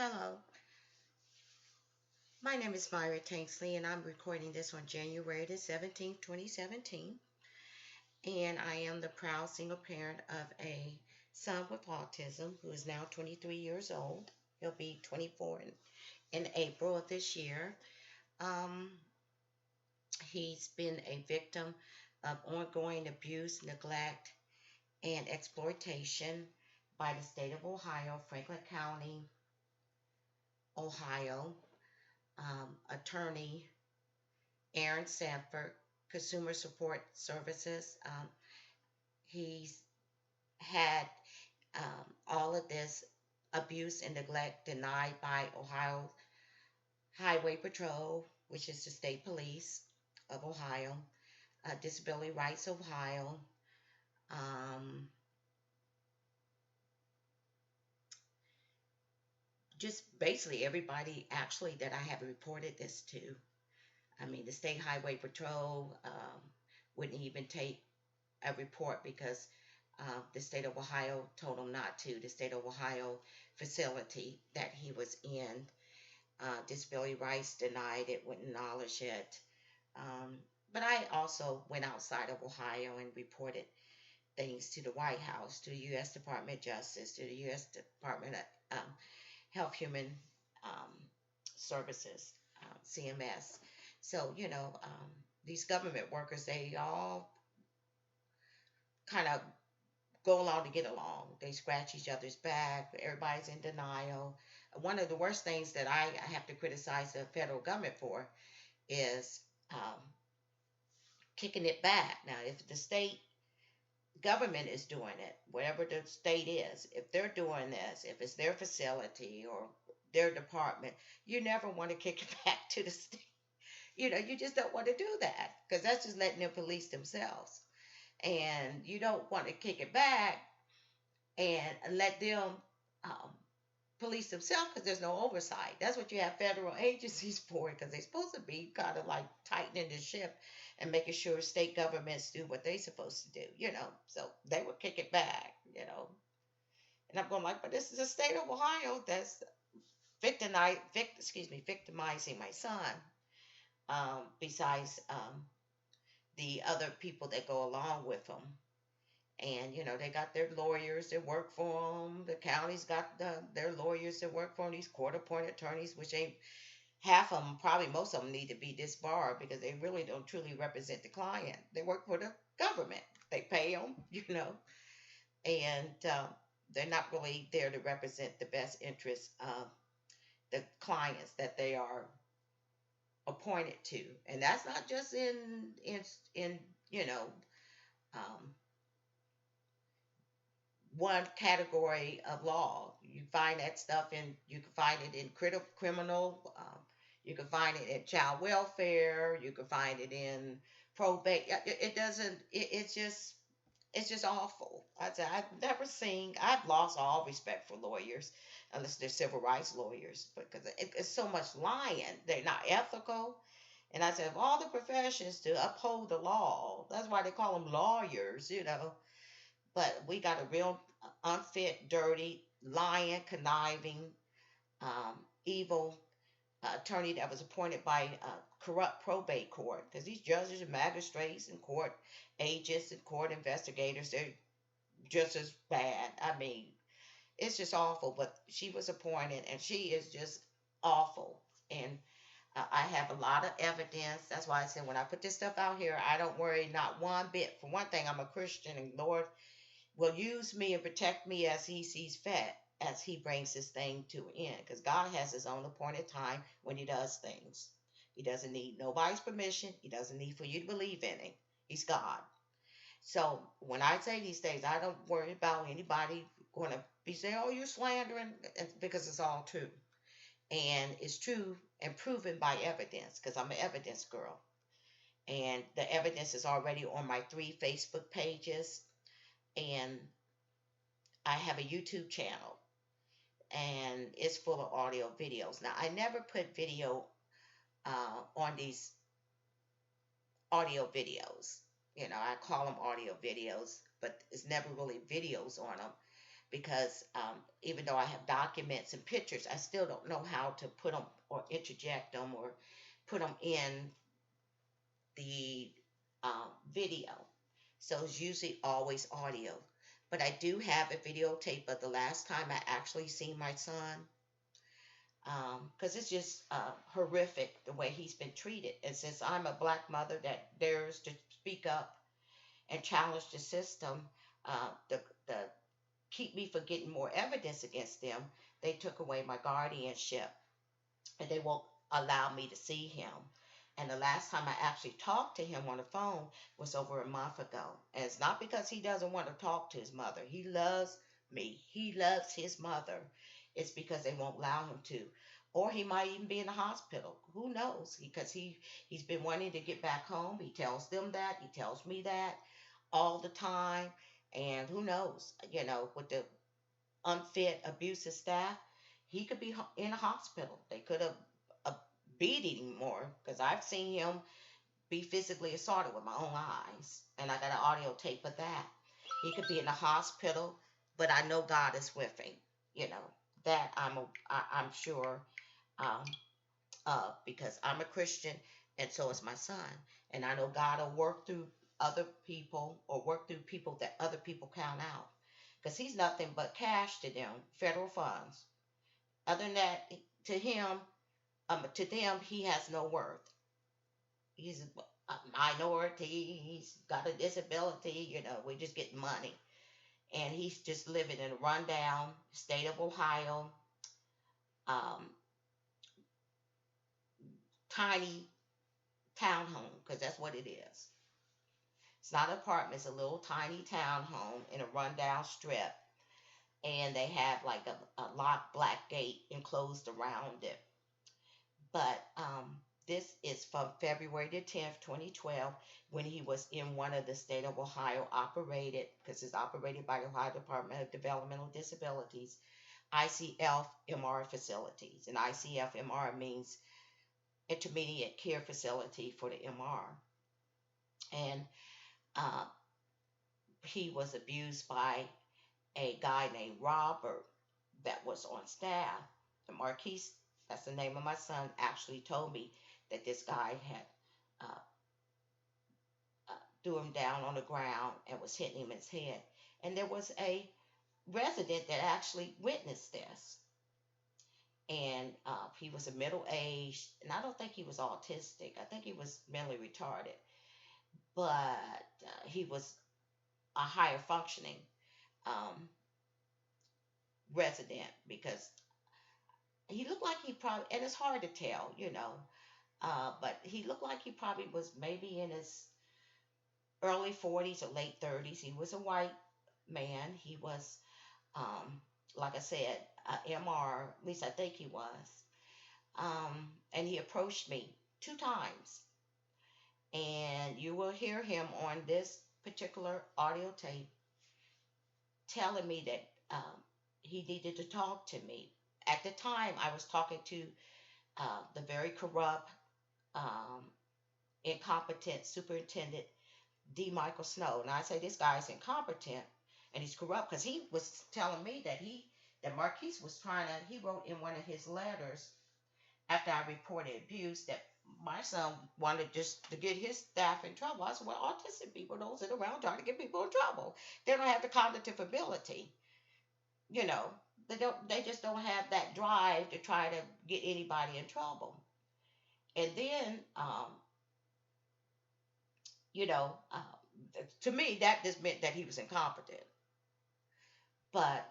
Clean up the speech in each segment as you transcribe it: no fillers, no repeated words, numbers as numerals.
Hello, my name is Myra Tanksley, and I'm recording this on January the 17th, 2017. And I am the proud single parent of a son with autism who is now 23 years old. He'll be 24 in April of this year. Um, he's been a victim of ongoing abuse, neglect, and exploitation by the state of Ohio, Franklin County, Ohio. Attorney Aaron Sanford, Consumer Support Services. He's had all of this abuse and neglect denied by Ohio Highway Patrol, which is the state police of Ohio, Disability Rights Ohio, um, just basically everybody actually that I have reported this to. I mean, the state highway patrol wouldn't even take a report because the state of Ohio told him not to. The state of Ohio facility that he was in, disability rights denied it, wouldn't acknowledge it. But I also went outside of Ohio and reported things to the White House, to the U.S. Department of Justice, to the U.S. Department of Health Human um, Services, CMS. So, these government workers, they all kind of go along to get along. They scratch each other's back. Everybody's in denial. One of the worst things that I have to criticize the federal government for is kicking it back. Now, if the state government is doing it, whatever the state is, if they're doing this, if it's their facility or their department, you never want to kick it back to the state. You just don't want to do that because that's just letting them police themselves. And you don't want to kick it back and let them um, police themselves because there's no oversight. That's what you have federal agencies for, because they're supposed to be kind of like tightening the ship and making sure state governments do what they're supposed to do. So they would kick it back. And I'm going like, but this is the state of Ohio that's victimizing my son. Besides the other people that go along with them. And they got their lawyers that work for them. The county's got their lawyers that work for them. These court-appointed attorneys, which ain't half of them, probably most of them need to be disbarred because they really don't truly represent the client. They work for the government. They pay them, and they're not really there to represent the best interests of the clients that they are appointed to. And that's not just in um, one category of law. You find that stuff you can find it in criminal, you can find it in child welfare, you can find it in probate. It doesn't, it's just awful. I've lost all respect for lawyers, unless they're civil rights lawyers, because it's so much lying. They're not ethical. And I said, of all the professions to uphold the law, that's why they call them lawyers. But we got a real unfit, dirty, lying, conniving, evil attorney that was appointed by corrupt probate court. Because these judges and magistrates and court agents and court investigators, they're just as bad. I mean, it's just awful. But she was appointed, and she is just awful. And I have a lot of evidence. That's why I said when I put this stuff out here, I don't worry not one bit. For one thing, I'm a Christian, and Lord will use me and protect me as he sees fit, as he brings this thing to an end. Because God has his own appointed time when he does things. He doesn't need nobody's permission. He doesn't need for you to believe in him. He's God. So when I say these things, I don't worry about anybody going to be saying, oh, you're slandering, because it's all true. And it's true and proven by evidence, because I'm an evidence girl. And the evidence is already on my 3 Facebook pages. And I have a YouTube channel, and it's full of audio videos. Now, I never put video on these audio videos. I call them audio videos, but it's never really videos on them because even though I have documents and pictures, I still don't know how to put them or interject them or put them in the video. So it's usually always audio. But I do have a videotape of the last time I actually seen my son, because it's just horrific the way he's been treated. And since I'm a black mother that dares to speak up and challenge the system, the keep me from getting more evidence against them, they took away my guardianship and they won't allow me to see him. And the last time I actually talked to him on the phone was over a month ago. And it's not because he doesn't want to talk to his mother. He loves me. He loves his mother. It's because they won't allow him to. Or he might even be in the hospital. Who knows? Because he's been wanting to get back home. He tells them that. He tells me that all the time. And who knows? With the unfit, abusive staff, he could be in a hospital. They could have beat him more because I've seen him be physically assaulted with my own eyes, and I got an audio tape of that. He could be in the hospital, but I know God is with him. That I'm sure um, of, because I'm a Christian, and so is my son, and I know God will work through other people or work through people that other people count out, because he's nothing but cash to them, federal funds. Other than that, to him, to them, he has no worth. He's a minority. He's got a disability. We just get money, and he's just living in a rundown state of Ohio, um, tiny townhome, because that's what it is. It's not an apartment. It's a little tiny townhome in a rundown strip, and they have like a locked black gate enclosed around it. But this is from February the 10th, 2012, when he was in one of the state of Ohio operated, because it's operated by the Ohio Department of Developmental Disabilities, ICF-MR facilities. And ICF-MR means Intermediate Care Facility for the MR. And uh, he was abused by a guy named Robert that was on staff. The Marquis, that's the name of my son, actually told me that this guy had uh, threw him down on the ground and was hitting him in his head. And there was a resident that actually witnessed this. And he was a middle aged, and I don't think he was autistic. I think he was mentally retarded. But he was a higher functioning um, resident, because he looked like he probably, and it's hard to tell, but he looked like he probably was maybe in his early 40s or late 30s. He was a white man. He was, like I said, a MR, at least I think he was. And he approached me 2 times. And you will hear him on this particular audio tape telling me that he needed to talk to me. At the time, I was talking to the very corrupt, incompetent superintendent D. Michael Snow. And I say this guy's incompetent and he's corrupt, because he was telling me that Marquis was he wrote in one of his letters after I reported abuse that my son wanted just to get his staff in trouble. I said, well, autistic people don't sit around trying to get people in trouble. They don't have the cognitive ability. They just don't have that drive to try to get anybody in trouble. And then, to me, that just meant that he was incompetent. But,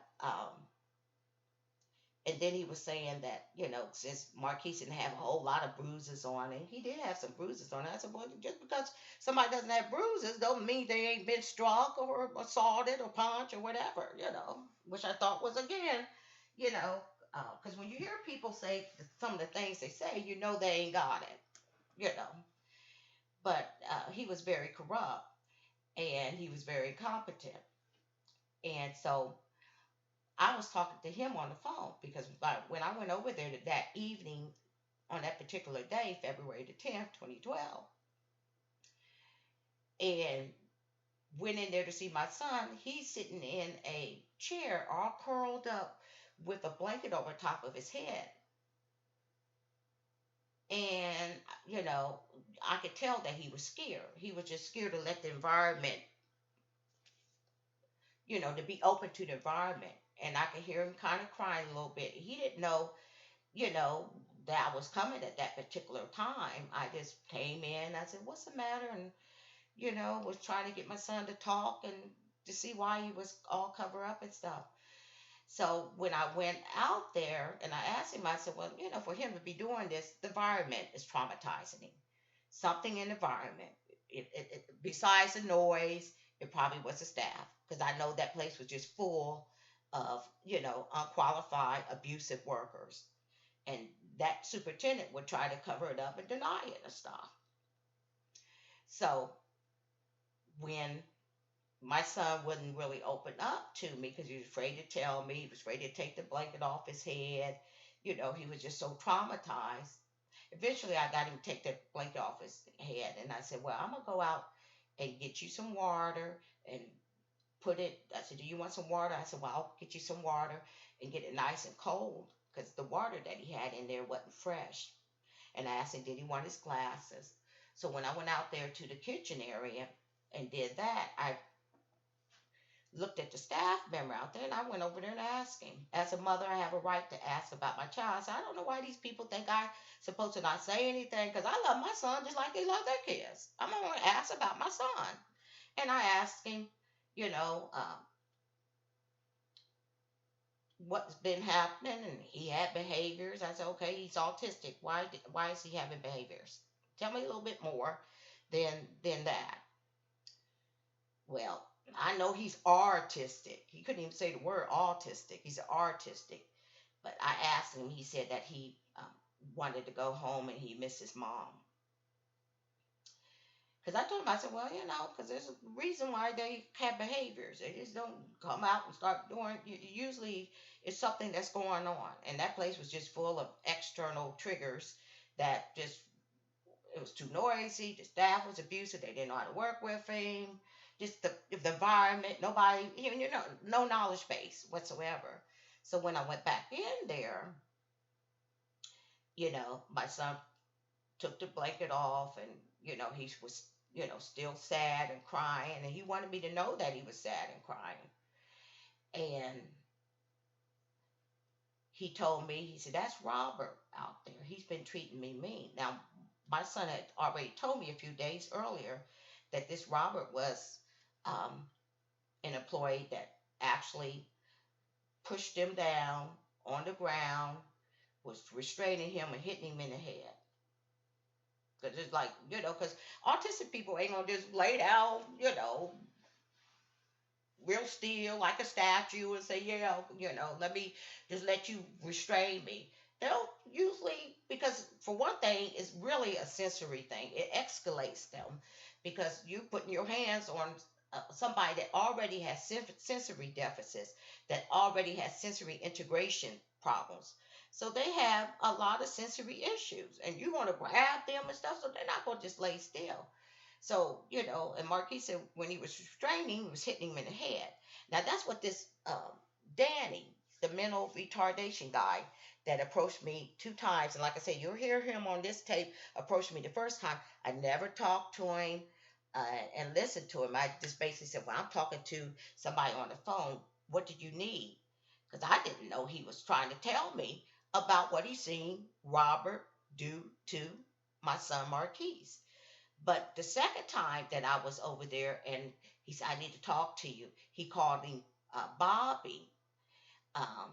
and then he was saying that, since Marquis didn't have a whole lot of bruises on it, he did have some bruises on it. I said, well, just because somebody doesn't have bruises don't mean they ain't been struck or assaulted or punched or whatever, which I thought was, again, because when you hear people say some of the things they say, they ain't got it. But he was very corrupt and he was very competent. And so I was talking to him on the phone, because when I went over there that evening on that particular day, February the 10th, 2012, and went in there to see my son, he's sitting in a chair, all curled up with a blanket over top of his head. And, you know, I could tell that he was scared. He was just scared to let the environment, to be open to the environment. And I could hear him kind of crying a little bit. He didn't know, you know, that I was coming at that particular time. I just came in. I said, "What's the matter?" And, was trying to get my son to talk and to see why he was all covered up and stuff. So when I went out there and I asked him, I said, "Well, for him to be doing this, the environment is traumatizing him. Something in the environment. Besides the noise, it probably was the staff, because I know that place was just full of, unqualified, abusive workers. And that superintendent would try to cover it up and deny it and stuff." So when my son wouldn't really open up to me because he was afraid to tell me, he was afraid to take the blanket off his head, he was just so traumatized. Eventually, I got him to take the blanket off his head, and I said, "Well, I'm gonna go out and get you some water and put it." I said, "Do you want some water?" I said, "Well, I'll get you some water and get it nice and cold," because the water that he had in there wasn't fresh. And I asked him, did he want his glasses? So when I went out there to the kitchen area and did that, I looked at the staff member out there, and I went over there and asked him. As a mother, I have a right to ask about my child. So I don't know why these people think I'm supposed to not say anything, because I love my son just like they love their kids. I'm going to ask about my son. And I asked him, you know, um, what's been happening, and he had behaviors. I said, "Okay, he's autistic. Why is he having behaviors? Tell me a little bit more than that." Well, I know he's artistic. He couldn't even say the word autistic. He's artistic. But I asked him. He said that he wanted to go home and he missed his mom. Because I told him, I said, "Well, because there's a reason why they have behaviors. They just don't come out and start doing. Usually, it's something that's going on." And that place was just full of external triggers that just, it was too noisy. The staff was abusive. They didn't know how to work with him. Just the environment. Nobody, no knowledge base whatsoever. So when I went back in there, my son took the blanket off, and he was still sad and crying, and he wanted me to know that he was sad and crying. And he told me, he said, "That's Robert out there. He's been treating me mean." Now, my son had already told me a few days earlier that this Robert was um, an employee that actually pushed him down on the ground, was restraining him and hitting him in the head. Because it's like, because autistic people ain't going to just lay down, real still like a statue and say, "Yeah, let me just let you restrain me." They'll usually, because for one thing, it's really a sensory thing. It escalates them because you're putting your hands on somebody that already has sensory deficits, that already has sensory integration problems. So they have a lot of sensory issues, and you want to grab them and stuff, so they're not going to just lay still. So, and Marquis said when he was restraining, he was hitting him in the head. Now, that's what this Danny, the mental retardation guy that approached me 2 times, and like I said, you'll hear him on this tape, approached me the first time. I never talked to him and listened to him. I just basically said, "Well, I'm talking to somebody on the phone. What did you need?" Because I didn't know he was trying to tell me about what he seen Robert do to my son Marquis. But the second time that I was over there and he said, "I need to talk to you," he called him Bobby. Um,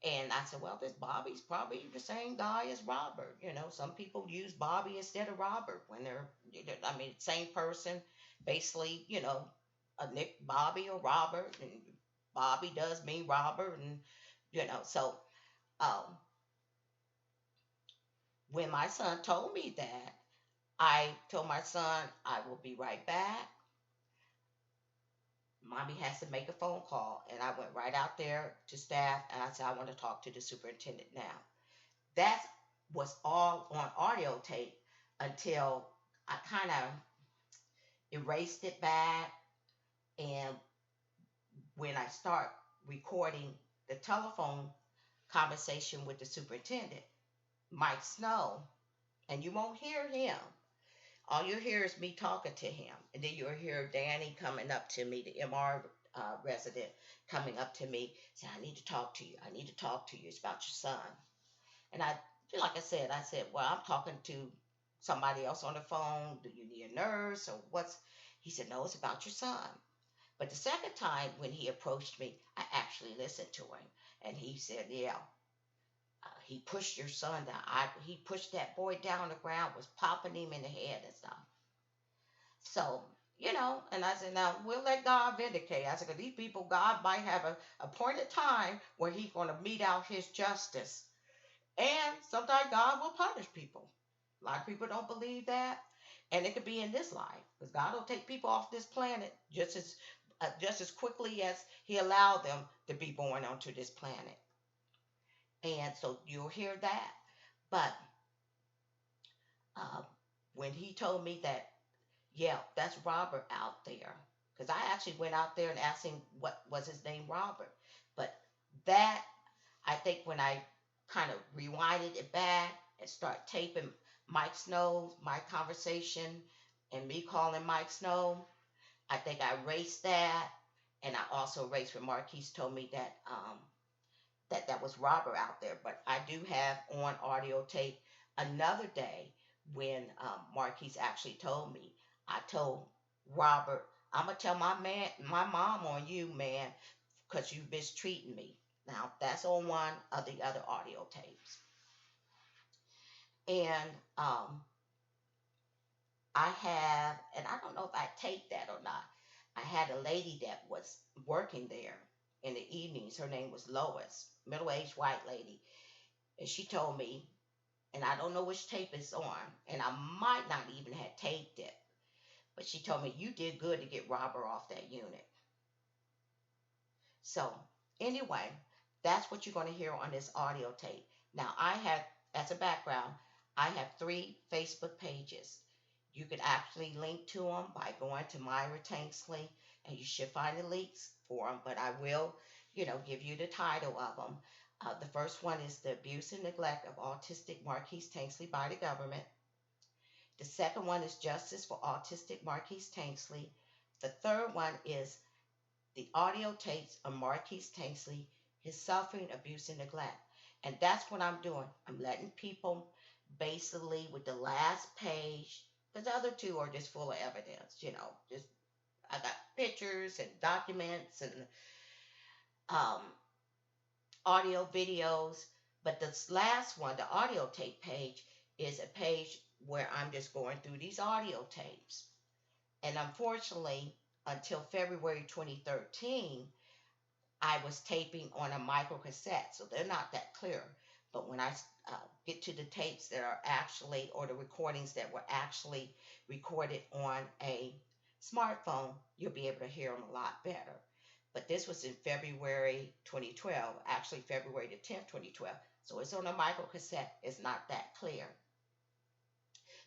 and I said, "Well, this Bobby's probably the same guy as Robert. Some people use Bobby instead of Robert when they're, I mean, same person, basically, a Nick Bobby or Robert. And Bobby does mean Robert. And, so um, when my son told me that, I told my son, "I will be right back. Mommy has to make a phone call." And I went right out there to staff and I said, "I want to talk to the superintendent now." That was all on audio tape until I kind of erased it back. And when I start recording the telephone conversation with the superintendent, Mike Snow, and you won't hear him. All you'll hear is me talking to him, and then you'll hear Danny coming up to me, the MR resident coming up to me, saying, "I need to talk to you. I need to talk to you. It's about your son." And I, like I said, well, I'm talking to somebody else on the phone. Do you need a nurse or what's? He said, "No, it's about your son." But the second time when he approached me, I actually listened to him, and he said, "Yeah, he pushed your son down. He pushed that boy down on the ground, was popping him in the head and stuff." So, and I said, now we'll let God vindicate. I said, because these people, God might have a appointed time where he's going to mete out his justice. And sometimes God will punish people. A lot of people don't believe that. And it could be in this life, because God will take people off this planet just as quickly as he allowed them to be born onto this planet. And so you'll hear that. But uh, when he told me that, yeah, that's Robert out there. Because I actually went out there and asked him what was his name, Robert. But that, I think when I kind of rewinded it back and start taping Mike Snow, my conversation, and me calling Mike Snow, I think I erased that. And I also erased when Marquis told me that that was Robert out there. But I do have on audio tape another day when Marquis actually told me. I told Robert, "I'm gonna tell my mom on you, man, because you mistreating me." Now that's on one of the other audio tapes, and and I don't know if I taped that or not. I had a lady that was working there in the evenings. Her name was Lois, middle-aged white lady, and she told me, and I don't know which tape it's on, and I might not even have taped it, but she told me, "You did good to get Robert off that unit." So anyway, that's what you're going to hear on this audio tape. Now I have, as a background, I have 3 Facebook pages. You could actually link to them by going to Myra Tanksley, and you should find the links for them, but I will, give you the title of them. The first one is The Abuse and Neglect of Autistic Marquis Tanksley by the Government. The second one is Justice for Autistic Marquis Tanksley. The third one is the audio tapes of Marquis Tanksley, his suffering, abuse, and neglect. And that's what I'm doing. I'm letting people basically with the last page, because the other 2 are just full of evidence, just I got pictures and documents and um, audio videos. But this last one, the audio tape page, is a page where I'm just going through these audio tapes. And unfortunately, until February 2013, I was taping on a micro cassette, so they're not that clear. But when I get to the tapes that are actually, or the recordings that were actually recorded on a smartphone, you'll be able to hear them a lot better. But this was in February 2012, actually February the 10th, 2012. So it's on a micro cassette. It's not that clear.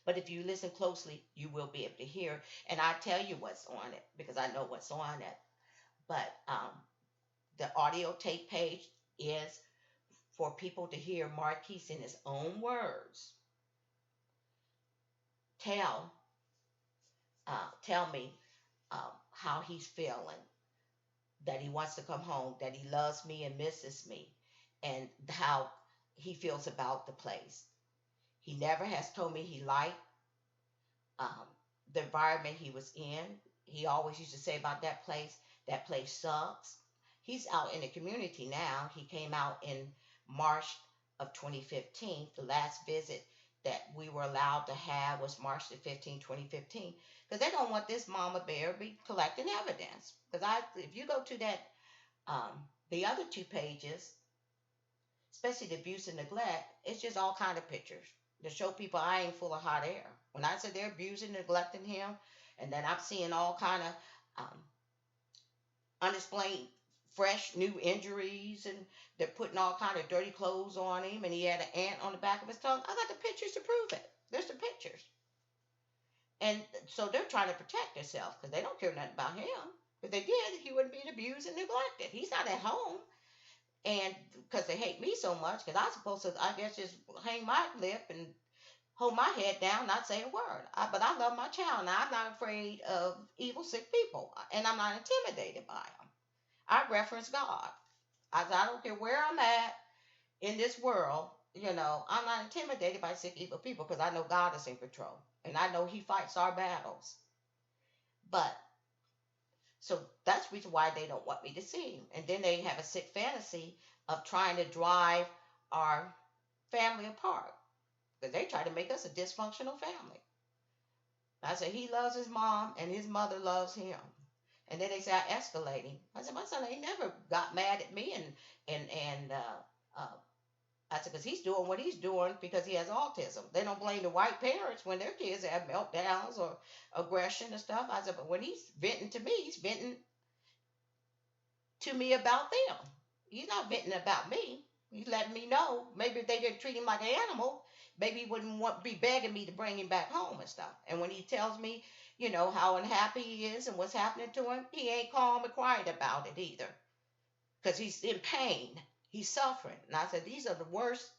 But if you listen closely, you will be able to hear. And I tell you what's on it because I know what's on it. But the audio tape page is for people to hear Marquis in his own words tell me how he's feeling, that he wants to come home, that he loves me and misses me, and how he feels about the place. He never has told me he liked um, the environment he was in. He always used to say about that place sucks. He's out in the community now. He came out in March of 2015. The last visit that we were allowed to have was March the 15th, 2015, because they don't want this mama bear be collecting evidence. Because if you go to that, the other 2 pages, especially the abuse and neglect, it's just all kind of pictures to show people I ain't full of hot air. When I said they're abusing, neglecting him, and then I'm seeing all kind of unexplained, fresh, new injuries, and they're putting all kind of dirty clothes on him, and he had an ant on the back of his tongue. I got the pictures to prove it. There's the pictures. And so they're trying to protect themselves because they don't care nothing about him. If they did, he wouldn't be abused and neglected. He's not at home. And because they hate me so much, because I'm supposed to, I guess, just hang my lip and hold my head down, not say a word. But I love my child, and I'm not afraid of evil, sick people, and I'm not intimidated by them. I reference God. I don't care where I'm at in this world, I'm not intimidated by sick, evil people because I know God is in control, and I know He fights our battles. But so that's the reason why they don't want me to see Him. And then they have a sick fantasy of trying to drive our family apart because they try to make us a dysfunctional family. I said, he loves his mom and his mother loves him. And then they say I escalating. I said, my son ain't never got mad at me, and I said, because he's doing what he's doing because he has autism. They don't blame the white parents when their kids have meltdowns or aggression and stuff. I said, but when he's venting to me, he's venting to me about them. He's not venting about me. He's letting me know. Maybe if they didn't treat him like an animal, maybe he wouldn't want be begging me to bring him back home and stuff. And when he tells me, how unhappy he is and what's happening to him, he ain't calm and quiet about it either. Because he's in pain. He's suffering. And I said, these are the worst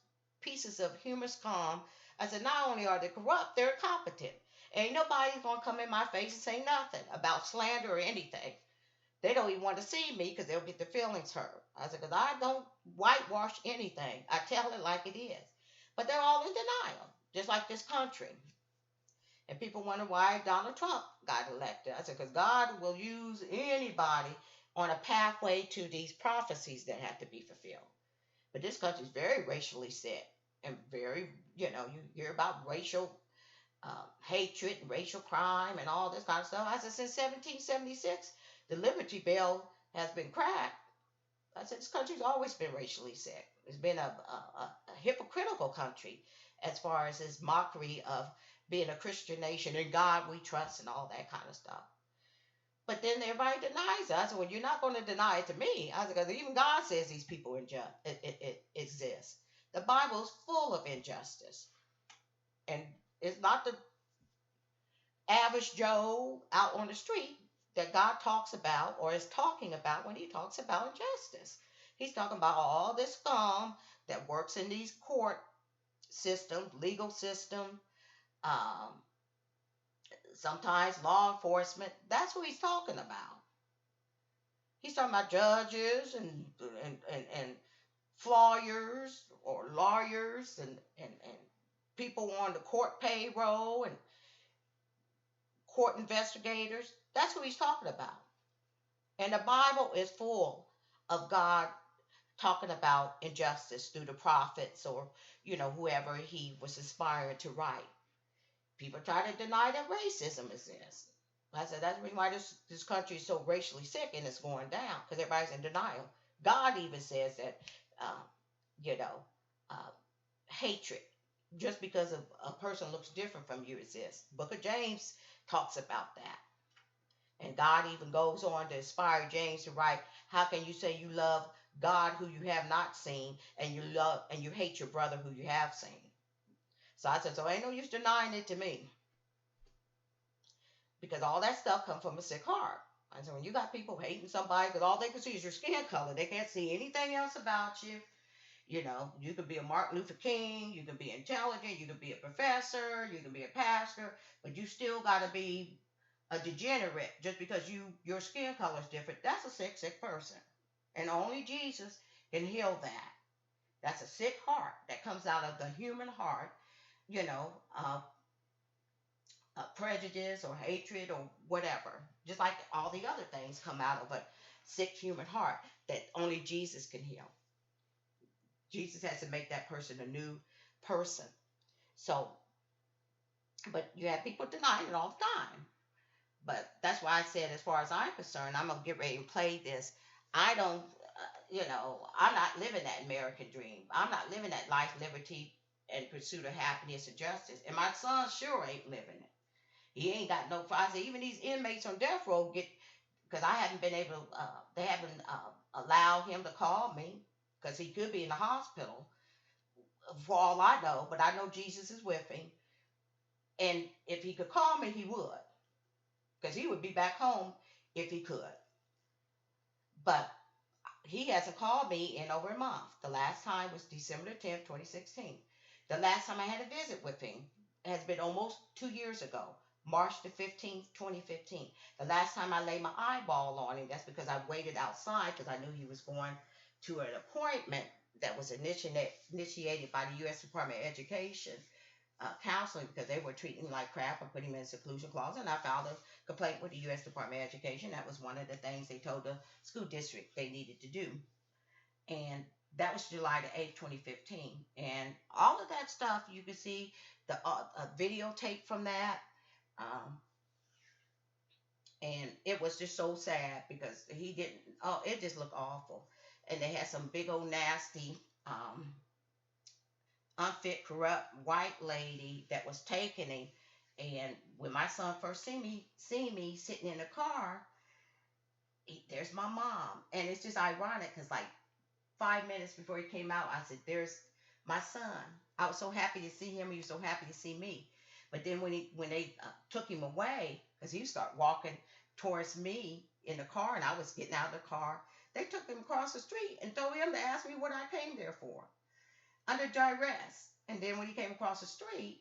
pieces of human scum. I said, not only are they corrupt, they're incompetent. Ain't nobody's going to come in my face and say nothing about slander or anything. They don't even want to see me because they'll get their feelings hurt. I said, because I don't whitewash anything. I tell it like it is. But they're all in denial, just like this country. And people wonder why Donald Trump got elected. I said, because God will use anybody on a pathway to these prophecies that have to be fulfilled. But this country is very racially sick and very, you hear about racial hatred and racial crime and all this kind of stuff. I said, since 1776, the Liberty Bell has been cracked. I said, this country's always been racially sick. It's been a hypocritical country as far as this mockery of being a Christian nation and God we trust and all that kind of stuff. But then everybody denies it. I said, well, you're not going to deny it to me. I said, because even God says these people it exist. The Bible is full of injustice. And it's not the average Joe out on the street that God talks about or is talking about when he talks about injustice. He's talking about all this scum that works in these court systems, legal system, sometimes law enforcement. That's what he's talking about. He's talking about judges and lawyers or lawyers and people on the court payroll and court investigators. That's what he's talking about. And the Bible is full of God talking about injustice through the prophets or, whoever he was inspired to write. People try to deny that racism exists. I said, that's the reason why this country is so racially sick and it's going down, because everybody's in denial. God even says that, hatred, just because a person looks different from you, exists. Book of James talks about that. And God even goes on to inspire James to write, how can you say you love God who you have not seen and you hate your brother who you have seen? So I said, so ain't no use denying it to me. Because all that stuff comes from a sick heart. I said, when you got people hating somebody because all they can see is your skin color, they can't see anything else about you. You can be a Martin Luther King, you can be intelligent, you can be a professor, you can be a pastor, but you still got to be a degenerate just because your skin color is different. That's a sick person. And only Jesus can heal that. That's a sick heart that comes out of the human heart, prejudice or hatred or whatever. Just like all the other things come out of a sick human heart that only Jesus can heal. Jesus has to make that person a new person. So, but you have people denying it all the time. But that's why I said, as far as I'm concerned, I'm going to get ready and play this. I don't, I'm not living that American dream. I'm not living that life, liberty, and pursuit of happiness and justice. And my son sure ain't living it. He ain't got no, I said, even these inmates on death row because I haven't been able, they haven't allowed him to call me because he could be in the hospital for all I know, but I know Jesus is with him. And if he could call me, he would. Because he would be back home if he could. But he hasn't called me in over a month. The last time was December 10th, 2016. The last time I had a visit with him has been almost 2 years ago, March 15th, 2015. The last time I laid my eyeball on him, that's because I waited outside because I knew he was going to an appointment that was initiated by the U.S. Department of Education, counseling, because they were treating him like crap and putting him in a seclusion clause. And I filed a complaint with the U.S. Department of Education. That was one of the things they told the school district they needed to do. And that was July 2015. And all of that stuff, you can see the videotape from that. Um, and it was just so sad because he didn't, oh, it just looked awful. And they had some big old nasty, unfit, corrupt white lady that was taking him. And when my son first see me sitting in the car, there's my mom, and it's just ironic because like 5 minutes before he came out, I said, "There's my son." I was so happy to see him. He was so happy to see me. But then when they took him away, because he started walking towards me in the car, and I was getting out of the car, they took him across the street and told him to ask me what I came there for, under duress. And then when he came across the street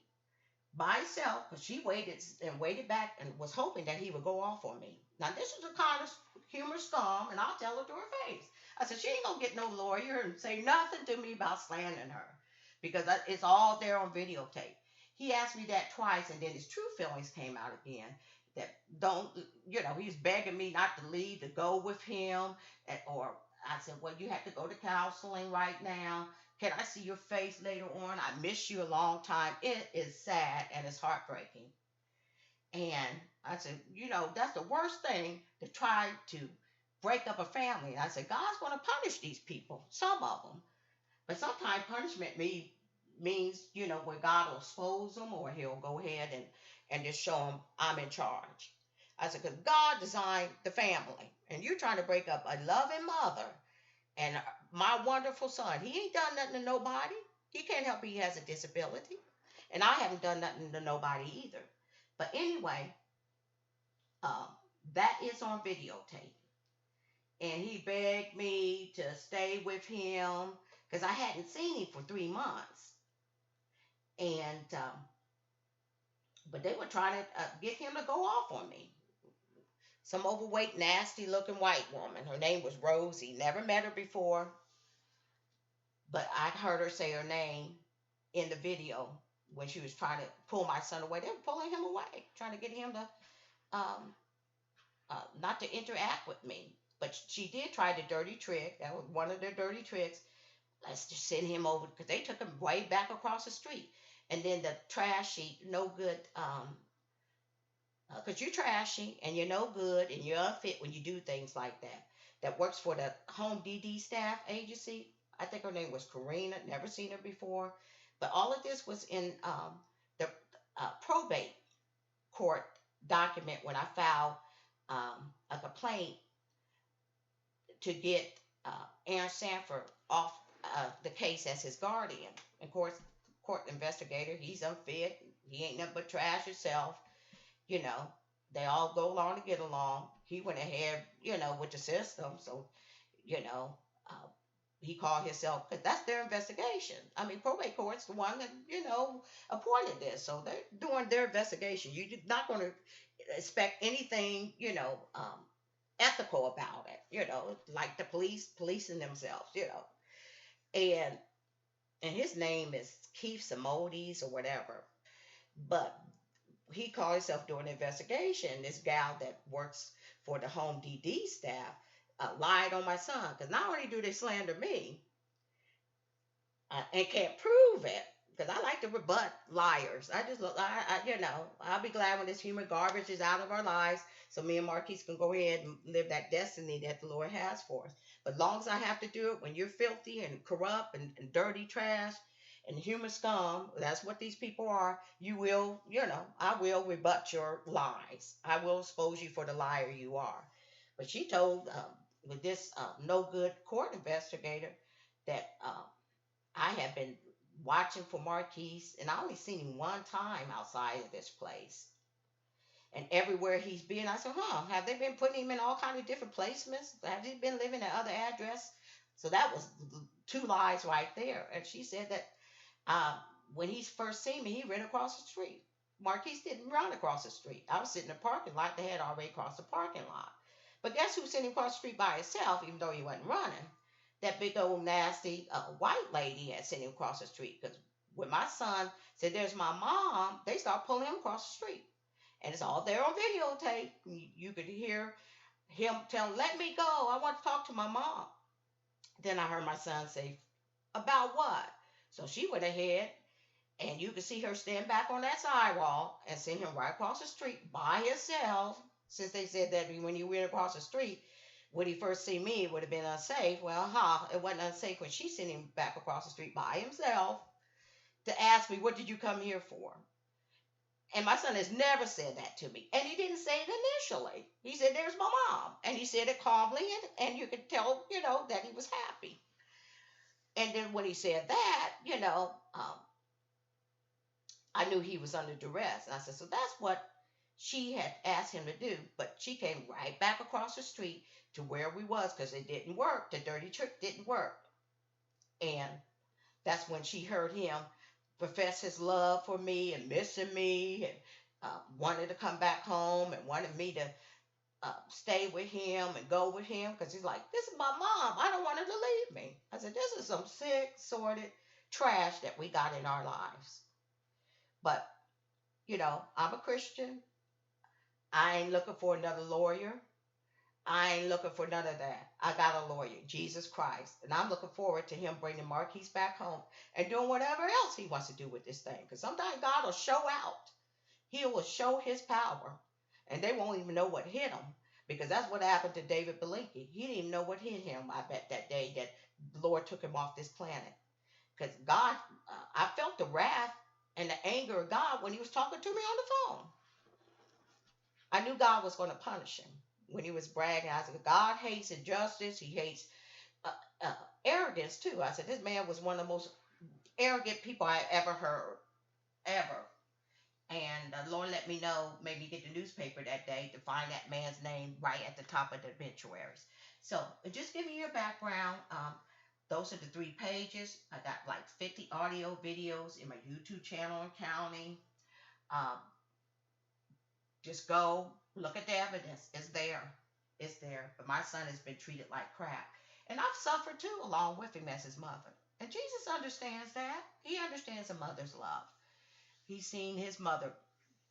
by himself, because she waited and waited back and was hoping that he would go off on me. Now, this is a kind of humor scum, and I'll tell her to her face. I said, she ain't going to get no lawyer and say nothing to me about slandering her because it's all there on videotape. He asked me that twice, and then his true feelings came out again. That don't, he was begging me not to leave, to go with him. Or I said, well, you have to go to counseling right now. Can I see your face later on? I miss you a long time. It is sad and it's heartbreaking. And I said, that's the worst thing to try to break up a family. And I said, God's going to punish these people, some of them. But sometimes punishment means, where God will expose them or he'll go ahead and just show them I'm in charge. I said, because God designed the family and you're trying to break up a loving mother and my wonderful son. He ain't done nothing to nobody. He can't help he has a disability. And I haven't done nothing to nobody either. But anyway, um, that is on videotape. And he begged me to stay with him because I hadn't seen him for 3 months. And but they were trying to get him to go off on me. Some overweight, nasty looking white woman. Her name was Rosie. Never met her before, but I heard her say her name in the video when she was trying to pull my son away. They were pulling him away, trying to get him to um, not to interact with me. But she did try the dirty trick. That was one of their dirty tricks. Let's just send him over because they took him way back across the street. And then the trashy, no good, because you're trashy and you're no good and you're unfit when you do things like that. That works for the Home DD staff agency. I think her name was Karina. Never seen her before. But all of this was in the probate court document when I filed a complaint to get Aaron Sanford off the case as his guardian. Of course, court investigator, he's unfit. He ain't nothing but trash himself. You know, they all go along to get along. He went ahead, with the system. So, you know, uh, he called himself, because that's their investigation. I mean, probate court's the one that, appointed this. So they're doing their investigation. You're not going to expect anything, ethical about it, like the police policing themselves, And his name is Keith Samodis or whatever. But he called himself doing an investigation. This gal that works for the Home DD staff lied on my son. Because not only do they slander me and can't prove it, because I like to rebut liars. I just look, I'll be glad when this human garbage is out of our lives, so me and Marquis can go ahead and live that destiny that the Lord has for us. But as long as I have to do it, when you're filthy and corrupt and dirty trash and human scum, that's what these people are. You will, I will rebut your lies. I will expose you for the liar you are. But she told with this no good court investigator that I have been watching for Marquis, and I only seen him one time outside of this place. And everywhere he's been, I said, huh, have they been putting him in all kind of different placements? Have he been living at other address? So that was two lies right there. And she said that um, when he first seen me, he ran across the street. Marquis didn't run across the street. I was sitting in the parking lot. They had already crossed the parking lot. But guess who was sitting across the street by himself, even though he wasn't running? That big old nasty white lady had sent him across the street. Because when my son said, "There's my mom," they start pulling him across the street. And it's all there on videotape. You could hear him tell, "Let me go. I want to talk to my mom." Then I heard my son say, "About what?" So she went ahead, and you could see her stand back on that sidewalk and see him right across the street by himself. Since they said that when you went across the street, when he first see me, it would have been unsafe. Well, it wasn't unsafe when she sent him back across the street by himself to ask me, "What did you come here for?" And my son has never said that to me. And he didn't say it initially. He said, "There's my mom." And he said it calmly, and you could tell, that he was happy. And then when he said that, I knew he was under duress. And I said, so that's what she had asked him to do. But she came right back across the street to where we was because it didn't work. The dirty trick didn't work. And that's when she heard him profess his love for me and missing me and wanted to come back home and wanted me to stay with him and go with him because he's like, "This is my mom. I don't want her to leave me." I said, "This is some sick, sordid trash that we got in our lives." But, I'm a Christian. I ain't looking for another lawyer. I ain't looking for none of that. I got a lawyer, Jesus Christ. And I'm looking forward to him bringing Marquis back home and doing whatever else he wants to do with this thing. Because sometimes God will show out. He will show his power. And they won't even know what hit him. Because that's what happened to David Belinkie. He didn't even know what hit him, I bet, that day that the Lord took him off this planet. Because God, I felt the wrath and the anger of God when he was talking to me on the phone. I knew God was going to punish him when he was bragging. I said, God hates injustice. He hates uh, uh, arrogance too. I said, this man was one of the most arrogant people I ever heard, ever. And the Lord let me know, made me get the newspaper that day to find that man's name right at the top of the obituaries. So just giving you a background. Those are the 3 pages. I got like 50 audio videos in my YouTube channel and counting. Um, just go look at the evidence. It's there. It's there. But my son has been treated like crap. And I've suffered too, along with him as his mother. And Jesus understands that. He understands a mother's love. He's seen his mother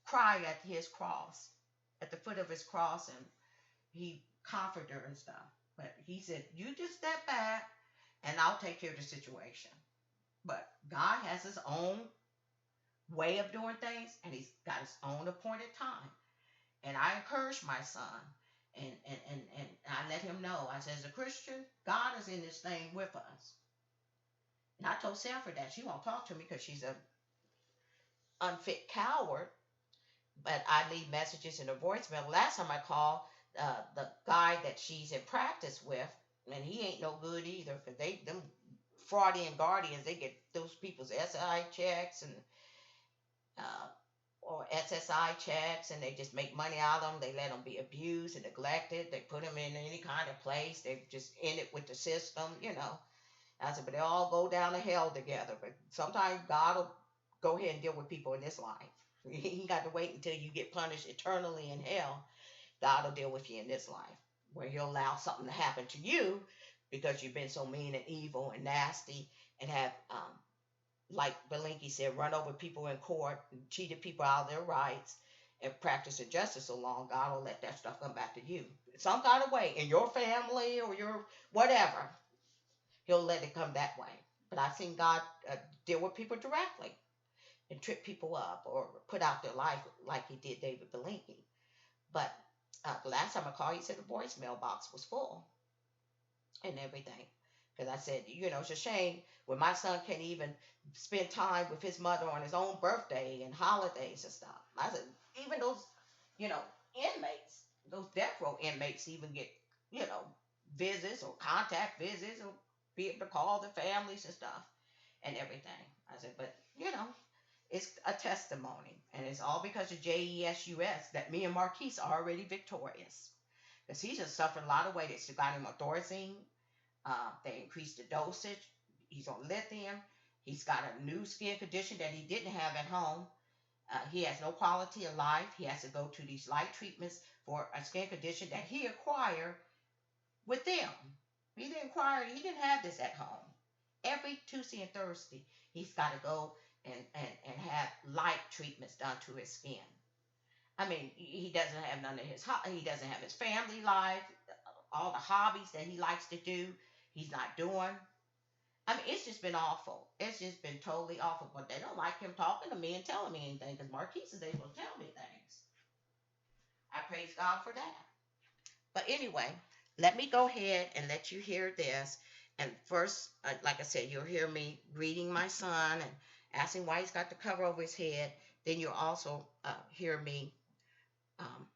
cry at his cross, at the foot of his cross, and he comforted her and stuff. But he said, you just step back and I'll take care of the situation. But God has his own way of doing things, and he's got his own appointed time. And I encourage my son, and I let him know. I said, as a Christian, God is in this thing with us. And I told Sanford that. She won't talk to me because she's an unfit coward. But I leave messages in her voicemail. Last time I called, the guy that she's in practice with, and he ain't no good either, because them fraudian guardians, they get those people's SI checks and or SSI checks, and they just make money out of them. They let them be abused and neglected. They put them in any kind of place. They're just in it with the system. I said, but they all go down to hell together. But sometimes God will go ahead and deal with people in this life. You got to wait until you get punished eternally in hell. God will deal with you in this life, where he'll allow something to happen to you because you've been so mean and evil and nasty and have like Belinkie said, run over people in court, and cheated people out of their rights, and practiced injustice so long, God will let that stuff come back to you. Some kind of way, in your family or your whatever, he'll let it come that way. But I've seen God deal with people directly and trip people up or put out their life like he did David Belinkie. But the last time I called, he said the voicemail box was full and everything. Because I said, it's a shame when my son can't even spend time with his mother on his own birthday and holidays and stuff. I said, even those, inmates, those death row inmates even get, visits or contact visits or be able to call their families and stuff and everything. I said, but, It's a testimony, and it's all because of JESUS that me and Marquis are already victorious. Because he just suffered a lot of weight. They still got him on Thorazine. They increased the dosage. He's on lithium. He's got a new skin condition that he didn't have at home. He has no quality of life. He has to go to these light treatments for a skin condition that he acquired with them. He didn't acquire it. He didn't have this at home. Every Tuesday and Thursday, he's got to go and have light treatments done to his skin. I mean, he doesn't have none of his, he doesn't have his family life, all the hobbies that he likes to do, he's not doing. I mean, it's just been awful. It's just been totally awful. But they don't like him talking to me and telling me anything because Marquis is able to tell me things. I praise God for that. But anyway, let me go ahead and let you hear this. And first, like I said, you'll hear me greeting my son and asking why he's got the cover over his head. Then you'll also hear me um,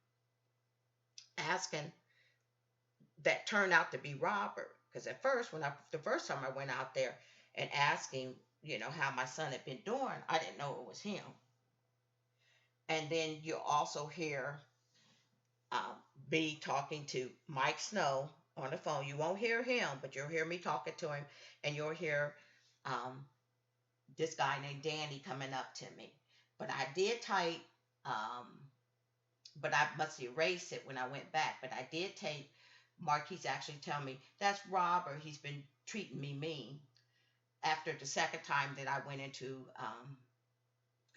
asking that turned out to be Robert. Because at first, the first time I went out there and asking, how my son had been doing, I didn't know it was him. And then you'll also hear me talking to Mike Snow on the phone. You won't hear him, but you'll hear me talking to him, and you'll hear this guy named Danny coming up to me. But I did type, but I must erase it when I went back. But I did tape Marquis actually tell me, that's Robert. He's been treating me mean. After the second time that I went into,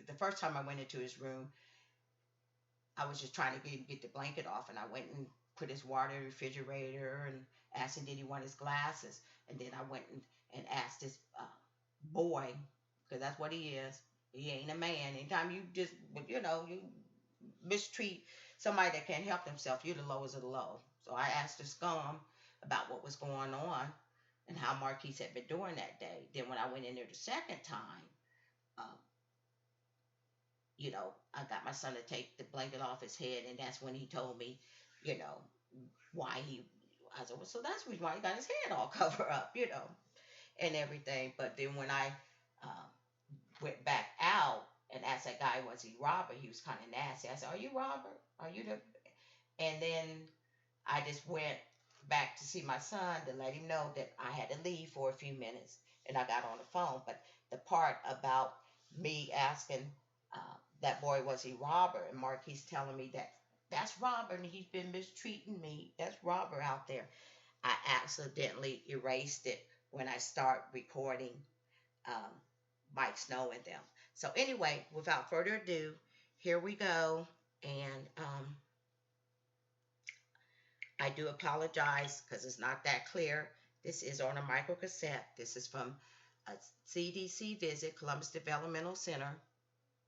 the first time I went into his room, I was just trying to get the blanket off, and I went and put his water in the refrigerator and asked him did he want his glasses. And then I went and asked this boy, because that's what he is. He ain't a man. Anytime you just, you mistreat somebody that can't help themselves, you're the lowest of the low. So I asked the scum about what was going on and how Marquis had been doing that day. Then when I went in there the second time, I got my son to take the blanket off his head, and that's when he told me, why I said, well, so that's the reason why he got his head all covered up, and everything. But then when I went back out and asked that guy, was he Robert? He was kind of nasty. I said, are you Robert? Are you the... And then I just went back to see my son to let him know that I had to leave for a few minutes, and I got on the phone. But the part about me asking that boy, was he Robert? And Marquis telling me that's Robert, and he's been mistreating me. That's Robert out there. I accidentally erased it when I start recording Mike Snow and them. So anyway, without further ado, here we go. And I do apologize because it's not that clear. This is on a micro cassette. This is from a CDC visit, Columbus Developmental Center.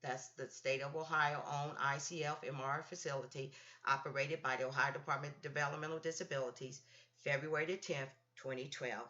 That's the state of Ohio owned ICF MR facility operated by the Ohio Department of Developmental Disabilities, February the 10th, 2012.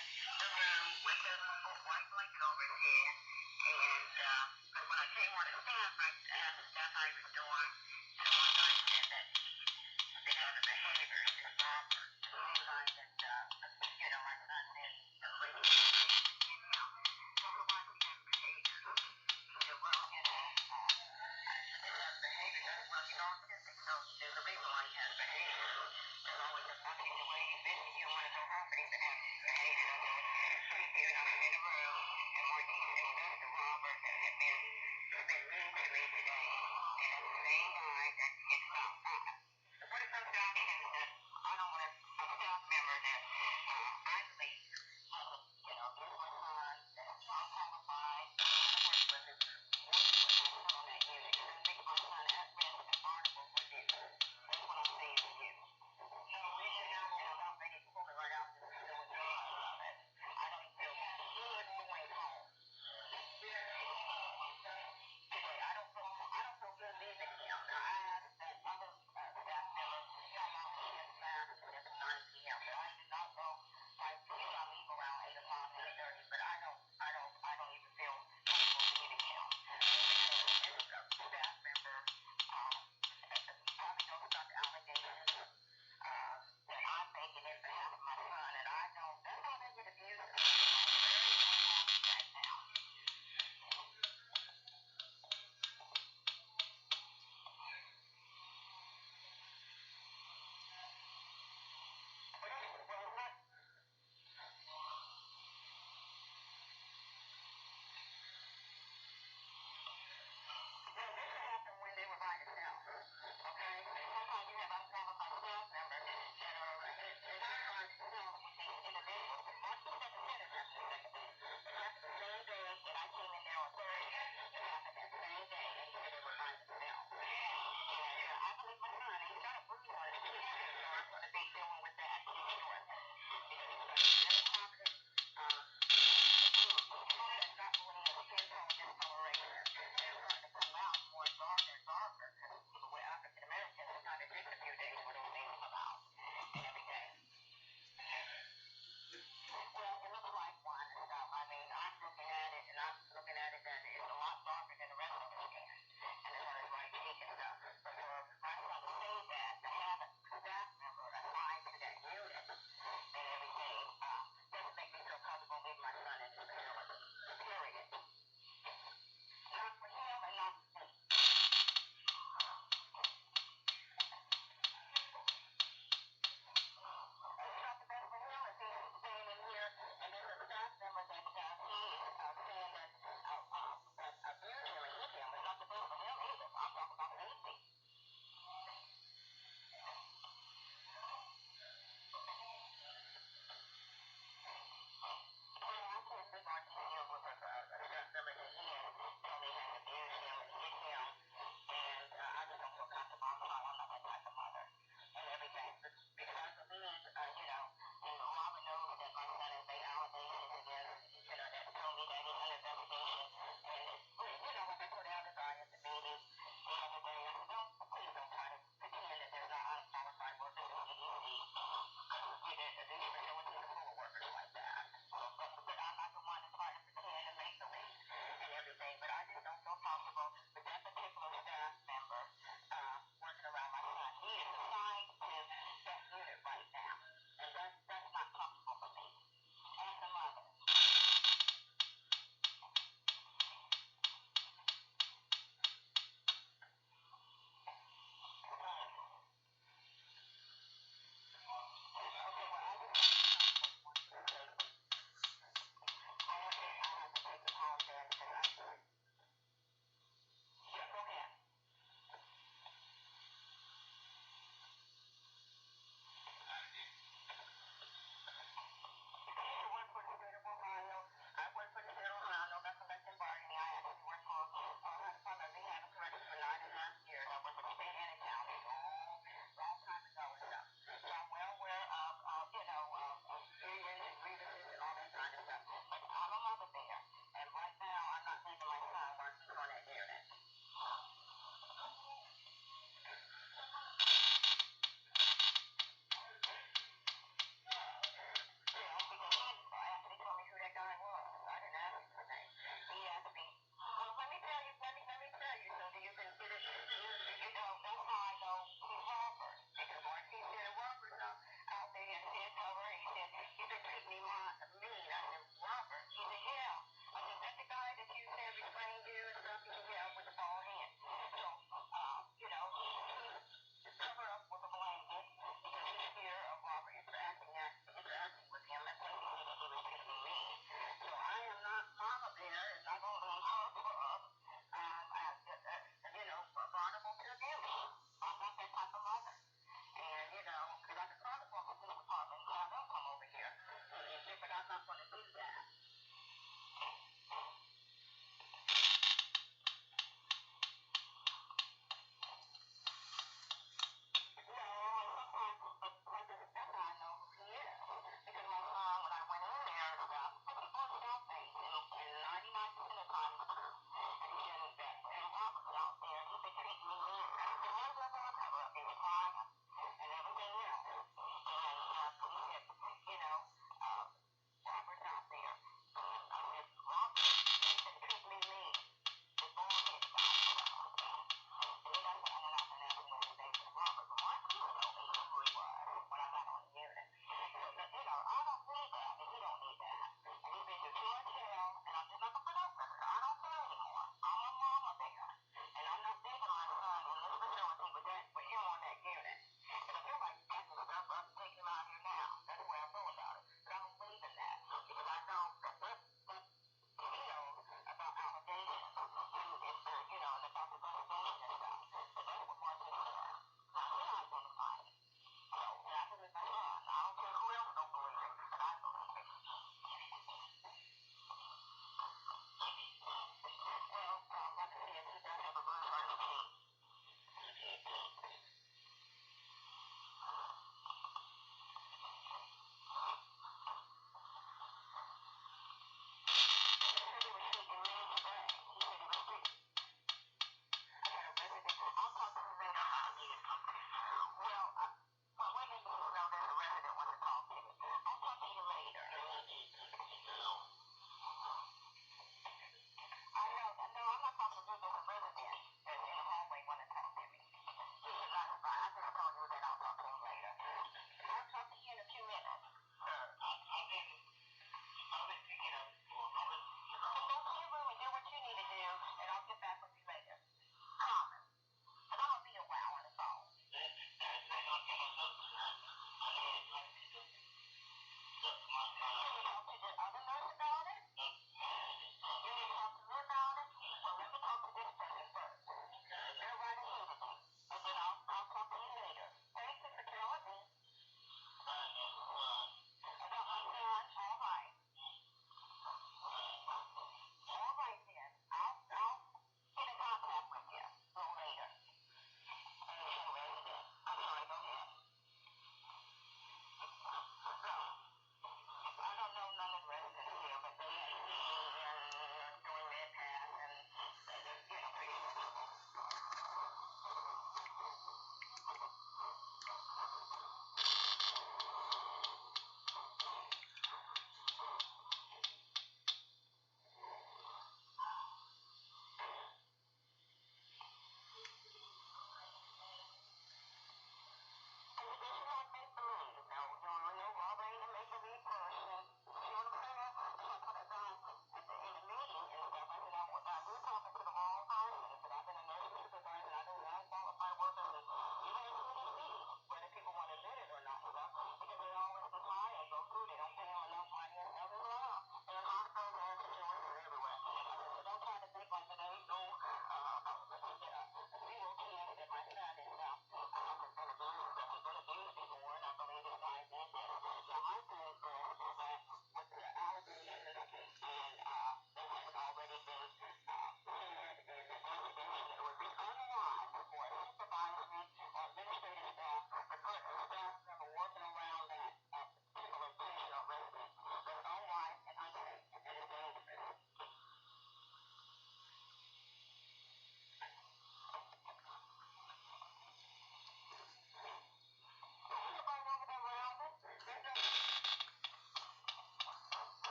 the room with the white blanket over his head. And but when I came on the staff, I asked the staff how he was doing. And one guy said that he's been having behaviors involved. Like that, my son did. When he was in him. Well, why is he having behaviors? He said, well, he has behaviors. Well, he's autistic, so there's a reason why he has behaviors. There's always a function the way he's been. You don't want to know how, but he's been having behaviors.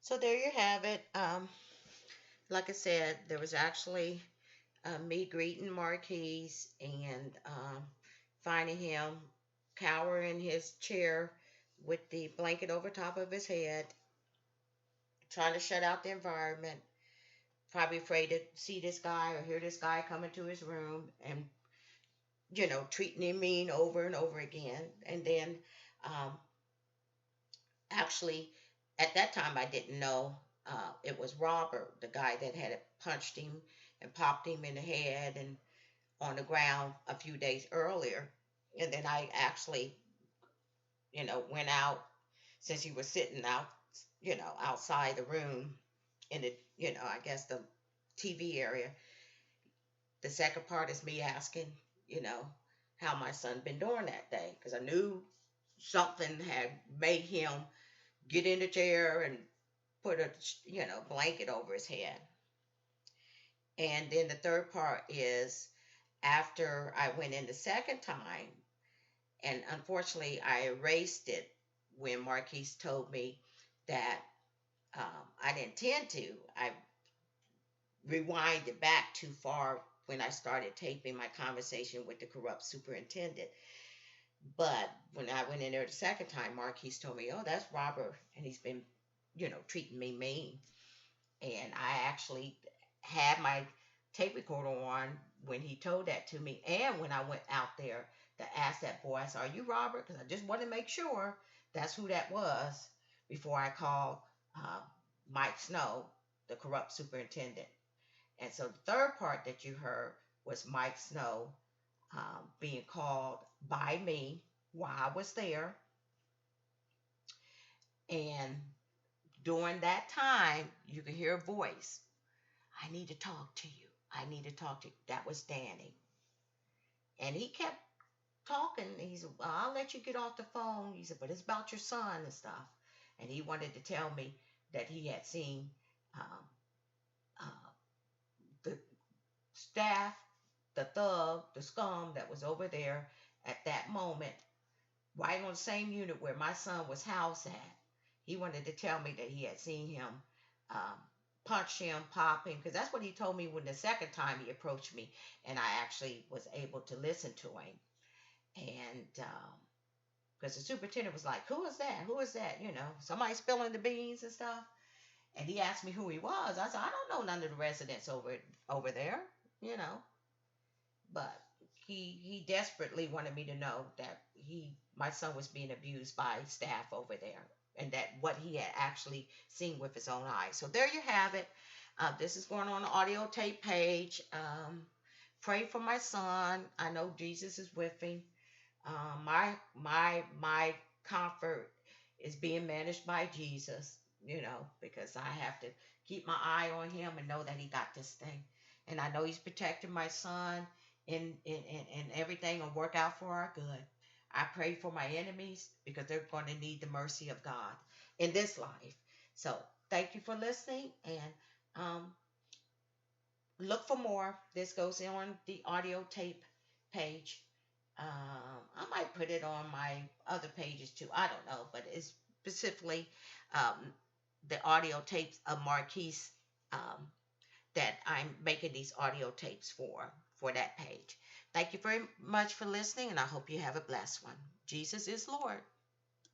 So there you have it. Like I said, there was actually me greeting Marquis and finding him cower in his chair with the blanket over top of his head, trying to shut out the environment, probably afraid to see this guy or hear this guy come into his room and, treating him mean over and over again. And then um, actually, at that time, I didn't know it was Robert, the guy that had punched him and popped him in the head and on the ground a few days earlier. And then I actually, went out since he was sitting out, outside the room in the, I guess the TV area. The second part is me asking, you know, how my son been doing that day because I knew something had made him get in the chair and put a blanket over his head. And then the third part is after I went in the second time, and unfortunately I erased it when Marquise told me that I didn't intend to. I rewinded back too far when I started taping my conversation with the corrupt superintendent. But when I went in there the second time, Marquise told me, "Oh, that's Robert, and he's been, treating me mean." And I actually had my tape recorder on when he told that to me, and when I went out there to ask that boy, I said, "Are you Robert?" Because I just wanted to make sure that's who that was before I called uh, Mike Snow, the corrupt superintendent. And so the third part that you heard was Mike Snow being called by me while I was there. And during that time, you could hear a voice. "I need to talk to you. I need to talk to you." That was Danny. And he kept talking. He said, "Well, I'll let you get off the phone." He said, "But it's about your son and stuff." And he wanted to tell me that he had seen um, uh, the staff, the thug, the scum that was over there at that moment, right on the same unit where my son was housed at. He wanted to tell me that he had seen him um, punch him, pop him, because that's what he told me when the second time he approached me, and I actually was able to listen to him. And because the superintendent was like, "Who is that? Who is that? Somebody spilling the beans and stuff." And he asked me who he was. I said, "I don't know none of the residents over there, you know." But he desperately wanted me to know that my son was being abused by staff over there, and that what he had actually seen with his own eyes. So there you have it. This is going on the audio tape page. Pray for my son. I know Jesus is with him. My comfort is being managed by Jesus, because I have to keep my eye on him and know that he got this thing. And I know he's protecting my son, and everything will work out for our good. I pray for my enemies because they're going to need the mercy of God in this life. So thank you for listening, and look for more. This goes on the audio tape page. I might put it on my other pages too. I don't know, but it's specifically um, the audio tapes of Marquis um, that I'm making these audio tapes for that page. Thank you very much for listening, and I hope you have a blessed one. Jesus is Lord.